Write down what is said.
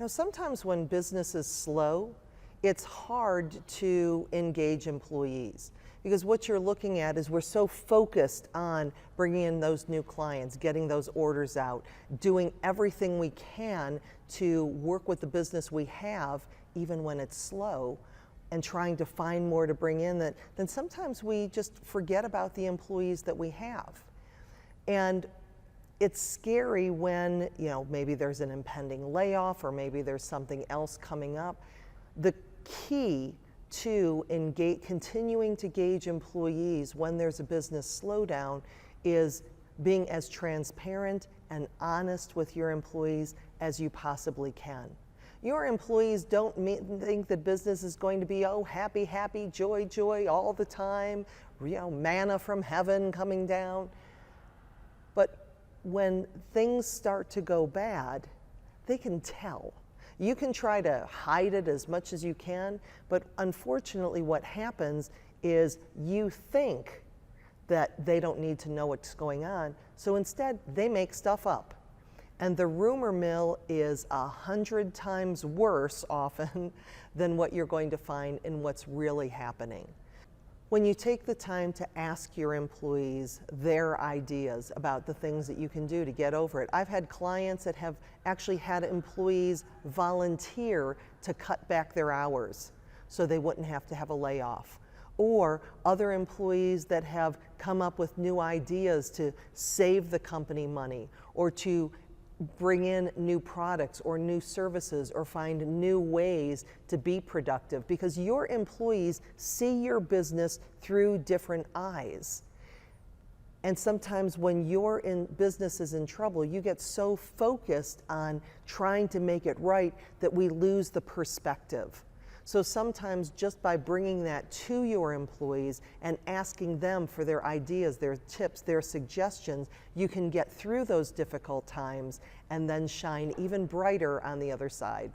Sometimes when business is slow, it's hard to engage employees because what you're looking at is we're so focused on bringing in those new clients, getting those orders out, doing everything we can to work with the business we have, even when it's slow, and trying to find more to bring in, then sometimes we just forget about the employees that we have. And it's scary when, maybe there's an impending layoff or maybe there's something else coming up. The key to continuing to gauge employees when there's a business slowdown is being as transparent and honest with your employees as you possibly can. Your employees don't think that business is going to be, happy, happy, joy, joy all the time, manna from heaven coming down. But when things start to go bad, they can tell. You can try to hide it as much as you can, but unfortunately what happens is you think that they don't need to know what's going on, so instead they make stuff up. And the rumor mill is 100 times worse often than what you're going to find in what's really happening. When you take the time to ask your employees their ideas about the things that you can do to get over it. I've had clients that have actually had employees volunteer to cut back their hours so they wouldn't have to have a layoff. Or other employees that have come up with new ideas to save the company money or to bring in new products or new services or find new ways to be productive, because your employees see your business through different eyes. And sometimes when your business is in trouble, you get so focused on trying to make it right that we lose the perspective. So sometimes just by bringing that to your employees and asking them for their ideas, their tips, their suggestions, you can get through those difficult times and then shine even brighter on the other side.